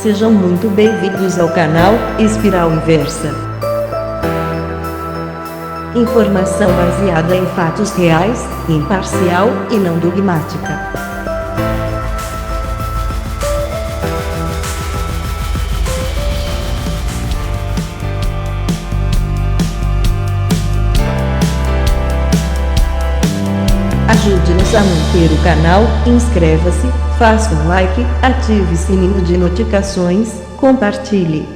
Sejam muito bem-vindos ao canal Espiral Inversa. Informação baseada em fatos reais, imparcial e não dogmática. Ajude-nos a manter o canal, inscreva-se, faça um like, ative o sininho de notificações, compartilhe.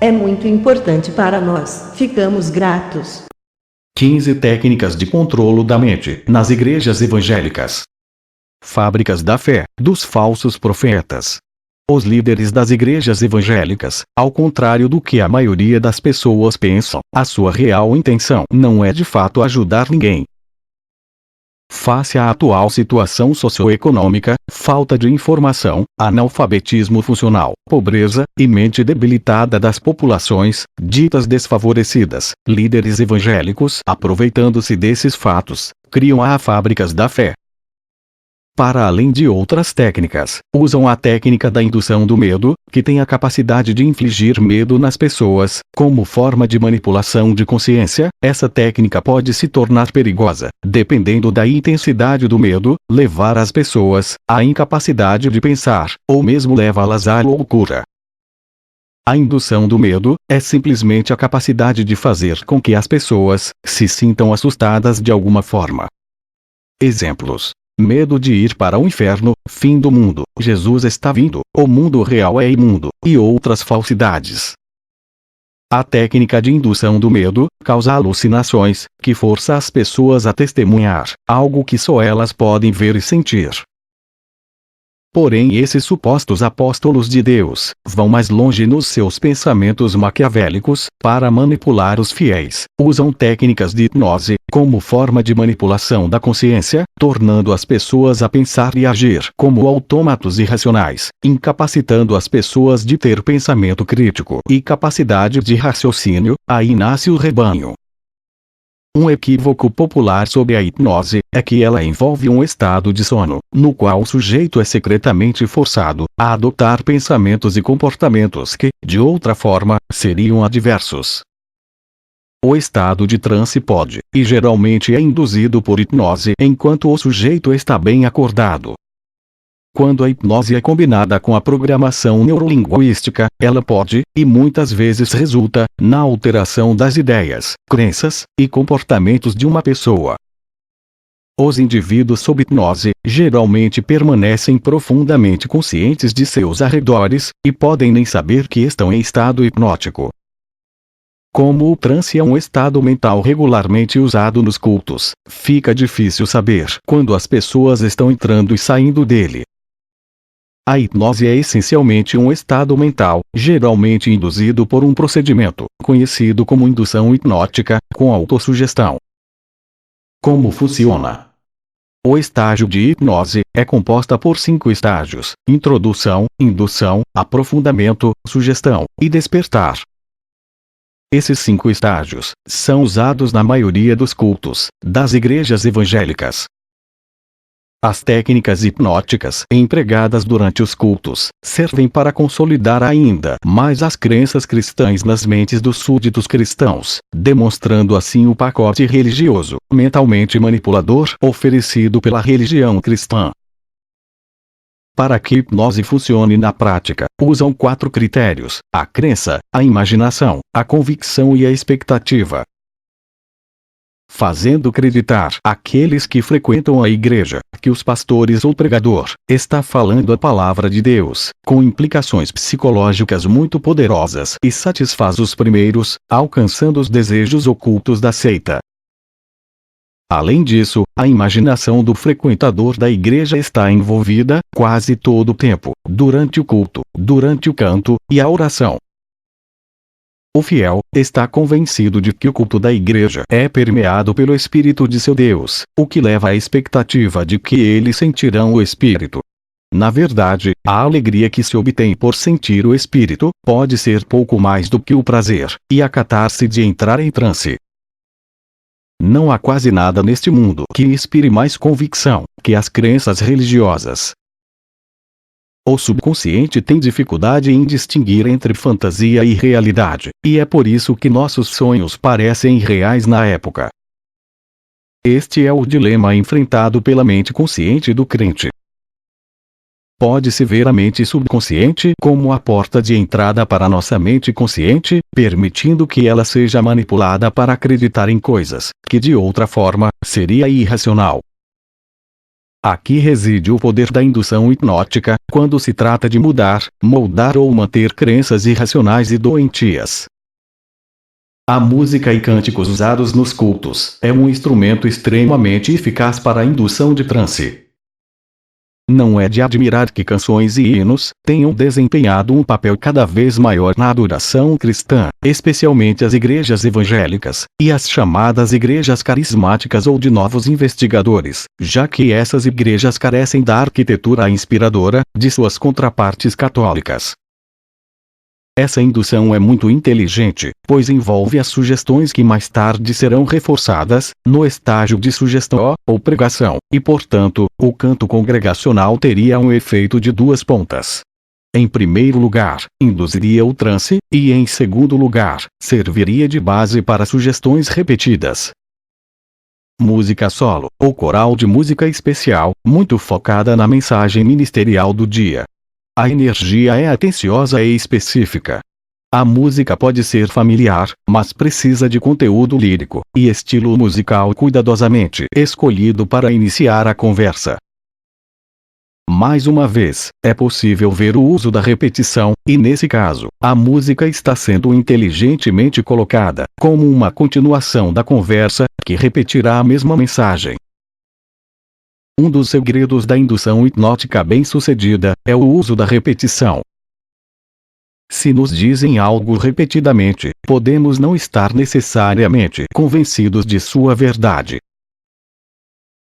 É muito importante para nós, ficamos gratos. 15 técnicas de controlo da mente nas igrejas evangélicas. Fábricas da fé dos falsos profetas. Os líderes das igrejas evangélicas, ao contrário do que a maioria das pessoas pensam, a sua real intenção não é de fato ajudar ninguém. Face à atual situação socioeconômica, falta de informação, analfabetismo funcional, pobreza e mente debilitada das populações, ditas desfavorecidas, líderes evangélicos, aproveitando-se desses fatos, criam as fábricas da fé. Para além de outras técnicas, usam a técnica da indução do medo, que tem a capacidade de infligir medo nas pessoas, como forma de manipulação de consciência. Essa técnica pode se tornar perigosa, dependendo da intensidade do medo, levar as pessoas à incapacidade de pensar, ou mesmo levá-las à loucura. A indução do medo é simplesmente a capacidade de fazer com que as pessoas se sintam assustadas de alguma forma. Exemplos: medo de ir para o inferno, fim do mundo, Jesus está vindo, o mundo real é imundo, e outras falsidades. A técnica de indução do medo causa alucinações, que força as pessoas a testemunhar algo que só elas podem ver e sentir. Porém, esses supostos apóstolos de Deus vão mais longe nos seus pensamentos maquiavélicos. Para manipular os fiéis, usam técnicas de hipnose como forma de manipulação da consciência, tornando as pessoas a pensar e agir como autômatos irracionais, incapacitando as pessoas de ter pensamento crítico e capacidade de raciocínio. Aí nasce o rebanho. Um equívoco popular sobre a hipnose é que ela envolve um estado de sono, no qual o sujeito é secretamente forçado a adotar pensamentos e comportamentos que, de outra forma, seriam adversos. O estado de transe pode, e geralmente é induzido por hipnose enquanto o sujeito está bem acordado. Quando a hipnose é combinada com a programação neurolinguística, ela pode, e muitas vezes resulta, na alteração das ideias, crenças e comportamentos de uma pessoa. Os indivíduos sob hipnose geralmente permanecem profundamente conscientes de seus arredores, e podem nem saber que estão em estado hipnótico. Como o transe é um estado mental regularmente usado nos cultos, fica difícil saber quando as pessoas estão entrando e saindo dele. A hipnose é essencialmente um estado mental, geralmente induzido por um procedimento, conhecido como indução hipnótica, com autossugestão. Como funciona? O estágio de hipnose é composta por 5 estágios: introdução, indução, aprofundamento, sugestão e despertar. Esses 5 estágios são usados na maioria dos cultos das igrejas evangélicas. As técnicas hipnóticas empregadas durante os cultos servem para consolidar ainda mais as crenças cristãs nas mentes dos súditos cristãos, demonstrando assim o pacote religioso, mentalmente manipulador oferecido pela religião cristã. Para que a hipnose funcione na prática, usam 4 critérios: a crença, a imaginação, a convicção e a expectativa. Fazendo acreditar aqueles que frequentam a igreja que os pastores ou pregador está falando a palavra de Deus, com implicações psicológicas muito poderosas, e satisfaz os primeiros, alcançando os desejos ocultos da seita. Além disso, a imaginação do frequentador da igreja está envolvida, quase todo o tempo, durante o culto, durante o canto e a oração. O fiel está convencido de que o culto da igreja é permeado pelo Espírito de seu Deus, o que leva à expectativa de que eles sentirão o Espírito. Na verdade, a alegria que se obtém por sentir o Espírito pode ser pouco mais do que o prazer e a catarse de entrar em transe. Não há quase nada neste mundo que inspire mais convicção que as crenças religiosas. O subconsciente tem dificuldade em distinguir entre fantasia e realidade, e é por isso que nossos sonhos parecem irreais na época. Este é o dilema enfrentado pela mente consciente do crente. Pode-se ver a mente subconsciente como a porta de entrada para nossa mente consciente, permitindo que ela seja manipulada para acreditar em coisas que de outra forma seria irracional. Aqui reside o poder da indução hipnótica, quando se trata de mudar, moldar ou manter crenças irracionais e doentias. A música e cânticos usados nos cultos é um instrumento extremamente eficaz para a indução de transe. Não é de admirar que canções e hinos tenham desempenhado um papel cada vez maior na adoração cristã, especialmente as igrejas evangélicas, e as chamadas igrejas carismáticas ou de novos investigadores, já que essas igrejas carecem da arquitetura inspiradora de suas contrapartes católicas. Essa indução é muito inteligente, pois envolve as sugestões que mais tarde serão reforçadas, no estágio de sugestão ou pregação, e portanto, o canto congregacional teria um efeito de duas pontas. Em primeiro lugar, induziria o transe, e em segundo lugar, serviria de base para sugestões repetidas. Música solo, ou coral de música especial, muito focada na mensagem ministerial do dia. A energia é atenciosa e específica. A música pode ser familiar, mas precisa de conteúdo lírico e estilo musical cuidadosamente escolhido para iniciar a conversa. Mais uma vez, é possível ver o uso da repetição, e nesse caso, a música está sendo inteligentemente colocada como uma continuação da conversa, que repetirá a mesma mensagem. Um dos segredos da indução hipnótica bem-sucedida é o uso da repetição. Se nos dizem algo repetidamente, podemos não estar necessariamente convencidos de sua verdade.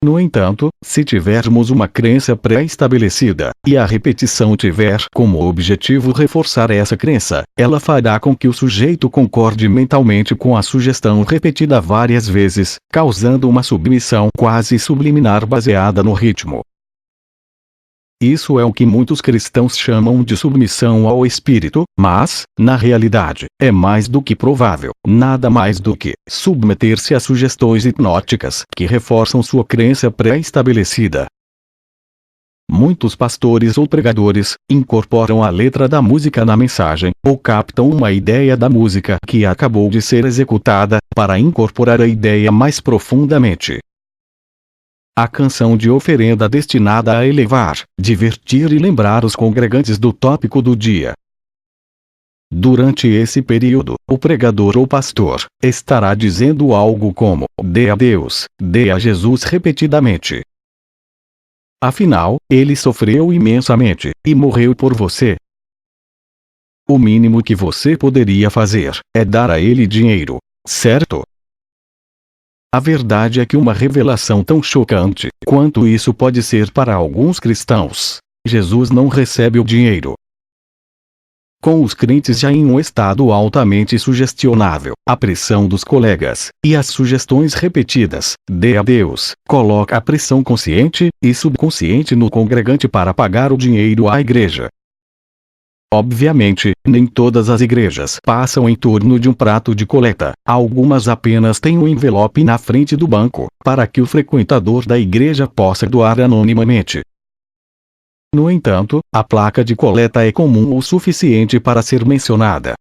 No entanto, se tivermos uma crença pré-estabelecida, e a repetição tiver como objetivo reforçar essa crença, ela fará com que o sujeito concorde mentalmente com a sugestão repetida várias vezes, causando uma submissão quase subliminar baseada no ritmo. Isso é o que muitos cristãos chamam de submissão ao espírito, mas, na realidade, é mais do que provável, nada mais do que submeter-se a sugestões hipnóticas que reforçam sua crença pré-estabelecida. Muitos pastores ou pregadores incorporam a letra da música na mensagem, ou captam uma ideia da música que acabou de ser executada, para incorporar a ideia mais profundamente. A canção de oferenda destinada a elevar, divertir e lembrar os congregantes do tópico do dia. Durante esse período, o pregador ou pastor estará dizendo algo como: dê a Deus, dê a Jesus repetidamente. Afinal, ele sofreu imensamente e morreu por você. O mínimo que você poderia fazer é dar a ele dinheiro, certo? A verdade é que uma revelação tão chocante quanto isso pode ser para alguns cristãos: Jesus não recebe o dinheiro. Com os crentes já em um estado altamente sugestionável, a pressão dos colegas, e as sugestões repetidas, dê a Deus, coloca a pressão consciente e subconsciente no congregante para pagar o dinheiro à igreja. Obviamente, nem todas as igrejas passam em torno de um prato de coleta, algumas apenas têm um envelope na frente do banco, para que o frequentador da igreja possa doar anonimamente. No entanto, a placa de coleta é comum o suficiente para ser mencionada.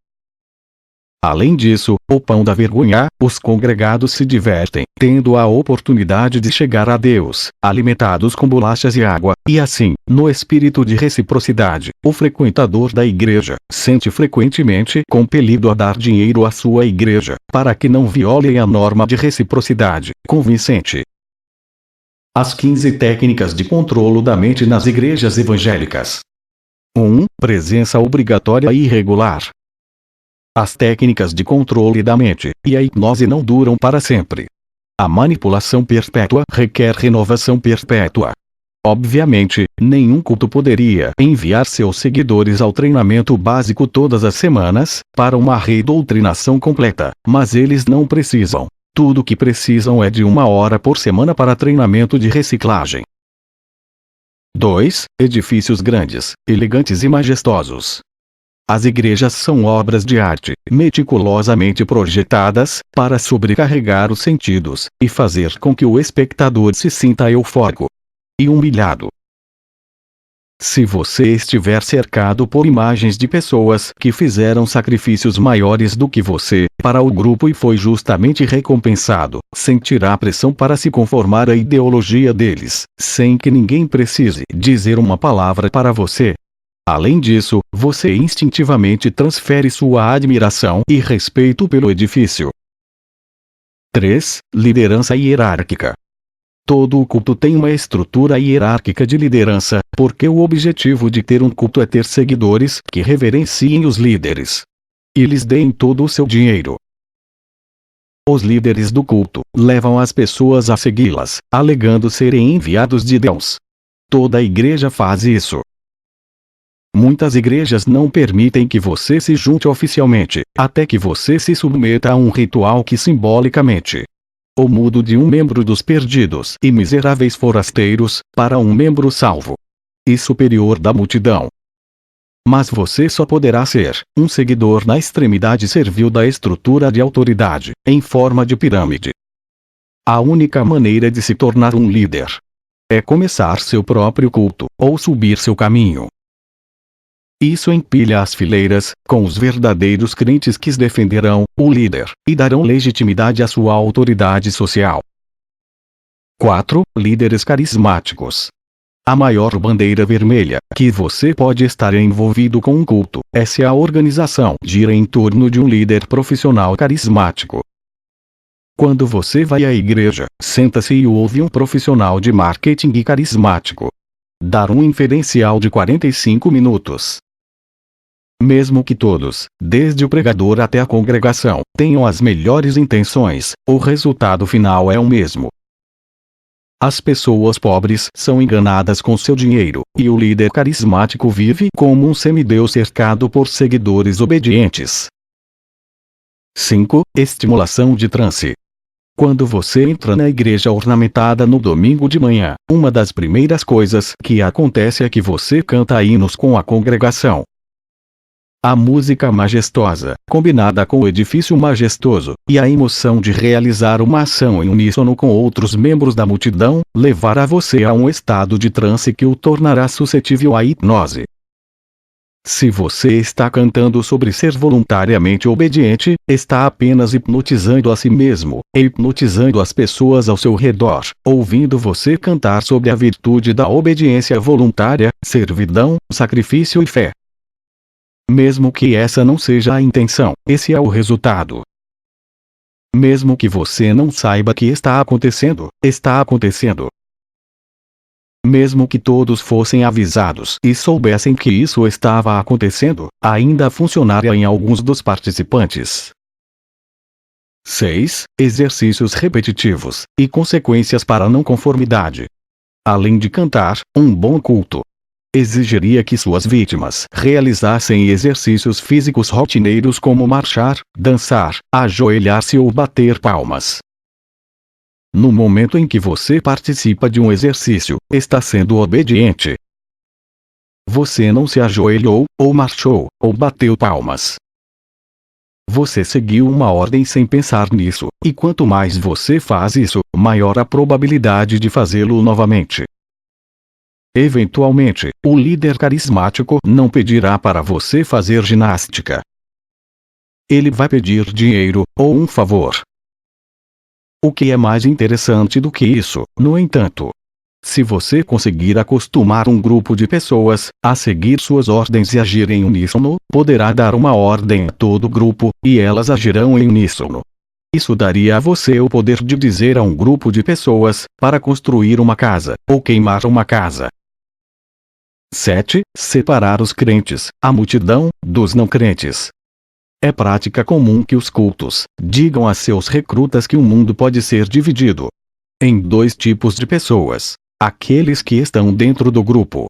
Além disso, o pão da vergonha, os congregados se divertem, tendo a oportunidade de chegar a Deus, alimentados com bolachas e água, e assim, no espírito de reciprocidade, o frequentador da igreja sente frequentemente compelido a dar dinheiro à sua igreja, para que não violem a norma de reciprocidade convincente. As 15 técnicas de controlo da mente nas igrejas evangélicas. 1. Presença obrigatória e irregular. As técnicas de controle da mente e a hipnose não duram para sempre. A manipulação perpétua requer renovação perpétua. Obviamente, nenhum culto poderia enviar seus seguidores ao treinamento básico todas as semanas, para uma redoutrinação completa, mas eles não precisam. Tudo o que precisam é de 1 hora por semana para treinamento de reciclagem. 2. Edifícios grandes, elegantes e majestosos. As igrejas são obras de arte, meticulosamente projetadas, para sobrecarregar os sentidos, e fazer com que o espectador se sinta eufórico e humilhado. Se você estiver cercado por imagens de pessoas que fizeram sacrifícios maiores do que você, para o grupo e foi justamente recompensado, sentirá pressão para se conformar à ideologia deles, sem que ninguém precise dizer uma palavra para você. Além disso, você instintivamente transfere sua admiração e respeito pelo edifício. 3. Liderança hierárquica. Todo o culto tem uma estrutura hierárquica de liderança, porque o objetivo de ter um culto é ter seguidores que reverenciem os líderes e lhes deem todo o seu dinheiro. Os líderes do culto levam as pessoas a segui-las, alegando serem enviados de Deus. Toda a igreja faz isso. Muitas igrejas não permitem que você se junte oficialmente, até que você se submeta a um ritual que simbolicamente o muda de um membro dos perdidos e miseráveis forasteiros, para um membro salvo e superior da multidão. Mas você só poderá ser um seguidor na extremidade servil da estrutura de autoridade, em forma de pirâmide. A única maneira de se tornar um líder é começar seu próprio culto, ou subir seu caminho. Isso empilha as fileiras, com os verdadeiros crentes que defenderão o líder, e darão legitimidade à sua autoridade social. 4. Líderes carismáticos. A maior bandeira vermelha que você pode estar envolvido com um culto é se a organização gira em torno de um líder profissional carismático. Quando você vai à igreja, senta-se e ouve um profissional de marketing carismático dar um inferencial de 45 minutos. Mesmo que todos, desde o pregador até a congregação, tenham as melhores intenções, o resultado final é o mesmo. As pessoas pobres são enganadas com seu dinheiro, e o líder carismático vive como um semideus cercado por seguidores obedientes. 5. Estimulação de transe. Quando você entra na igreja ornamentada no domingo de manhã, uma das primeiras coisas que acontece é que você canta hinos com a congregação. A música majestosa, combinada com o edifício majestoso, e a emoção de realizar uma ação em uníssono com outros membros da multidão, levará você a um estado de transe que o tornará suscetível à hipnose. Se você está cantando sobre ser voluntariamente obediente, está apenas hipnotizando a si mesmo, e hipnotizando as pessoas ao seu redor, ouvindo você cantar sobre a virtude da obediência voluntária, servidão, sacrifício e fé. Mesmo que essa não seja a intenção, esse é o resultado. Mesmo que você não saiba que está acontecendo, está acontecendo. Mesmo que todos fossem avisados e soubessem que isso estava acontecendo, ainda funcionaria em alguns dos participantes. 6. Exercícios repetitivos e consequências para a não conformidade. Além de cantar, um bom culto exigiria que suas vítimas realizassem exercícios físicos rotineiros como marchar, dançar, ajoelhar-se ou bater palmas. No momento em que você participa de um exercício, está sendo obediente. Você não se ajoelhou, ou marchou, ou bateu palmas. Você seguiu uma ordem sem pensar nisso, e quanto mais você faz isso, maior a probabilidade de fazê-lo novamente. Eventualmente, o líder carismático não pedirá para você fazer ginástica. Ele vai pedir dinheiro, ou um favor. O que é mais interessante do que isso, no entanto? Se você conseguir acostumar um grupo de pessoas a seguir suas ordens e agir em uníssono, poderá dar uma ordem a todo o grupo, e elas agirão em uníssono. Isso daria a você o poder de dizer a um grupo de pessoas para construir uma casa, ou queimar uma casa. 7. Separar os crentes, a multidão, dos não crentes. É prática comum que os cultos digam a seus recrutas que o mundo pode ser dividido em dois tipos de pessoas: aqueles que estão dentro do grupo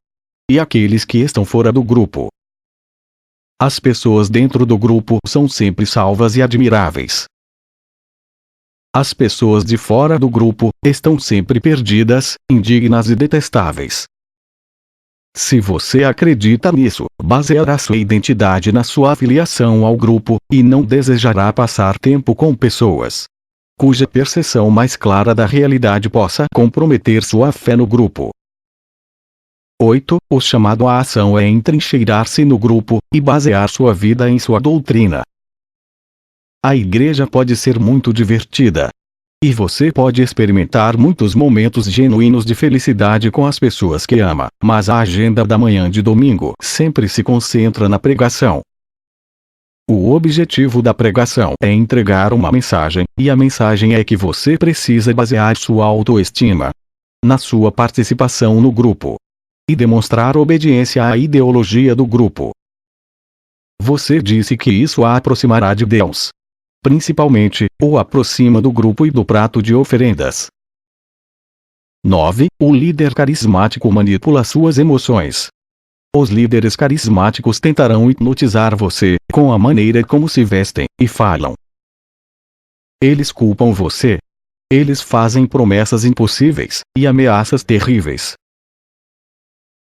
e aqueles que estão fora do grupo. As pessoas dentro do grupo são sempre salvas e admiráveis. As pessoas de fora do grupo estão sempre perdidas, indignas e detestáveis. Se você acredita nisso, baseará sua identidade na sua afiliação ao grupo, e não desejará passar tempo com pessoas cuja percepção mais clara da realidade possa comprometer sua fé no grupo. 8. O chamado à ação é entrincheirar-se no grupo, e basear sua vida em sua doutrina. A igreja pode ser muito divertida. E você pode experimentar muitos momentos genuínos de felicidade com as pessoas que ama, mas a agenda da manhã de domingo sempre se concentra na pregação. O objetivo da pregação é entregar uma mensagem, e a mensagem é que você precisa basear sua autoestima na sua participação no grupo e demonstrar obediência à ideologia do grupo. Você disse que isso a aproximará de Deus. Principalmente, o aproxima do grupo e do prato de oferendas. 9. O líder carismático manipula suas emoções. Os líderes carismáticos tentarão hipnotizar você com a maneira como se vestem e falam. Eles culpam você. Eles fazem promessas impossíveis e ameaças terríveis.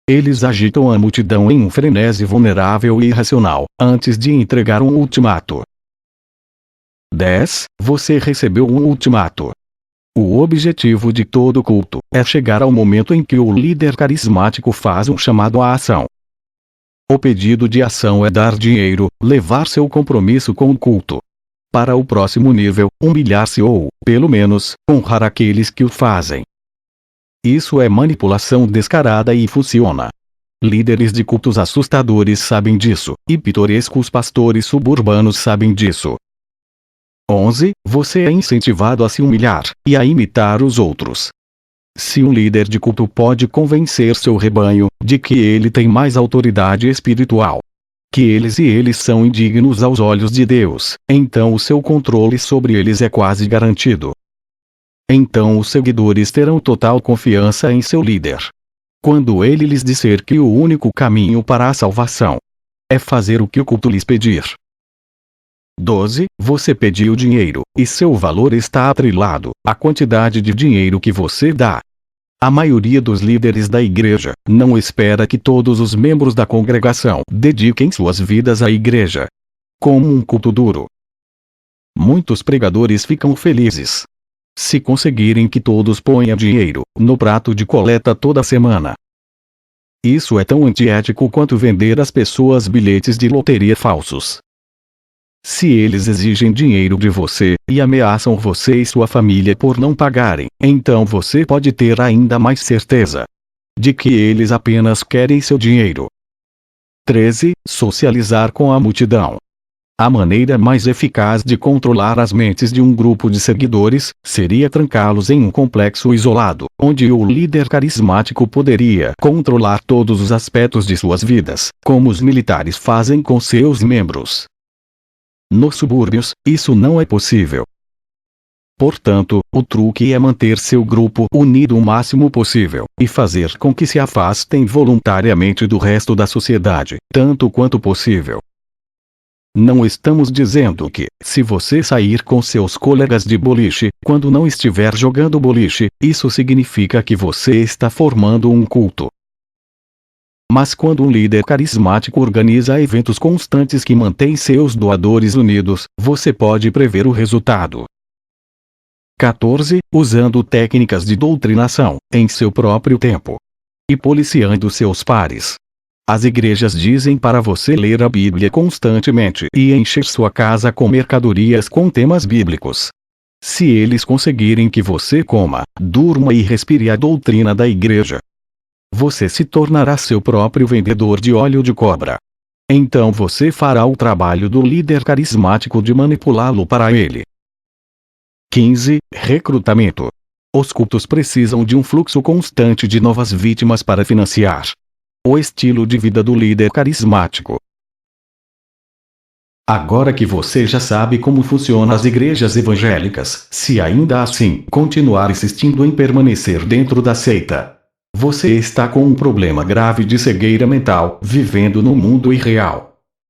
Eles agitam a multidão em um frenesi vulnerável e irracional, antes de entregar um ultimato. 10. Você recebeu um ultimato. O objetivo de todo culto é chegar ao momento em que o líder carismático faz um chamado à ação. O pedido de ação é dar dinheiro, levar seu compromisso com o culto para o próximo nível, humilhar-se ou, pelo menos, honrar aqueles que o fazem. Isso é manipulação descarada e funciona. Líderes de cultos assustadores sabem disso, e pitorescos pastores suburbanos sabem disso. 11. Você é incentivado a se humilhar e a imitar os outros. Se um líder de culto pode convencer seu rebanho de que ele tem mais autoridade espiritual, que eles são indignos aos olhos de Deus, então o seu controle sobre eles é quase garantido. Então os seguidores terão total confiança em seu líder. Quando ele lhes disser que o único caminho para a salvação é fazer o que o culto lhes pedir. 12. Você pediu dinheiro, e seu valor está atrelado à quantidade de dinheiro que você dá. A maioria dos líderes da igreja não espera que todos os membros da congregação dediquem suas vidas à igreja como um culto duro. Muitos pregadores ficam felizes se conseguirem que todos ponham dinheiro no prato de coleta toda semana. Isso é tão antiético quanto vender às pessoas bilhetes de loteria falsos. Se eles exigem dinheiro de você, e ameaçam você e sua família por não pagarem, então você pode ter ainda mais certeza de que eles apenas querem seu dinheiro. 13. Socializar com a multidão. A maneira mais eficaz de controlar as mentes de um grupo de seguidores seria trancá-los em um complexo isolado, onde o líder carismático poderia controlar todos os aspectos de suas vidas, como os militares fazem com seus membros. Nos subúrbios, isso não é possível. Portanto, o truque é manter seu grupo unido o máximo possível, e fazer com que se afastem voluntariamente do resto da sociedade, tanto quanto possível. Não estamos dizendo que, se você sair com seus colegas de boliche, quando não estiver jogando boliche, isso significa que você está formando um culto. Mas quando um líder carismático organiza eventos constantes que mantêm seus doadores unidos, você pode prever o resultado. 14. Usando técnicas de doutrinação, em seu próprio tempo. E policiando seus pares. As igrejas dizem para você ler a Bíblia constantemente e encher sua casa com mercadorias com temas bíblicos. Se eles conseguirem que você coma, durma e respire a doutrina da igreja, você se tornará seu próprio vendedor de óleo de cobra. Então você fará o trabalho do líder carismático de manipulá-lo para ele. 15. Recrutamento. Os cultos precisam de um fluxo constante de novas vítimas para financiar o estilo de vida do líder carismático. Agora que você já sabe como funcionam as igrejas evangélicas, se ainda assim continuar insistindo em permanecer dentro da seita, você está com um problema grave de cegueira mental, vivendo no mundo irreal.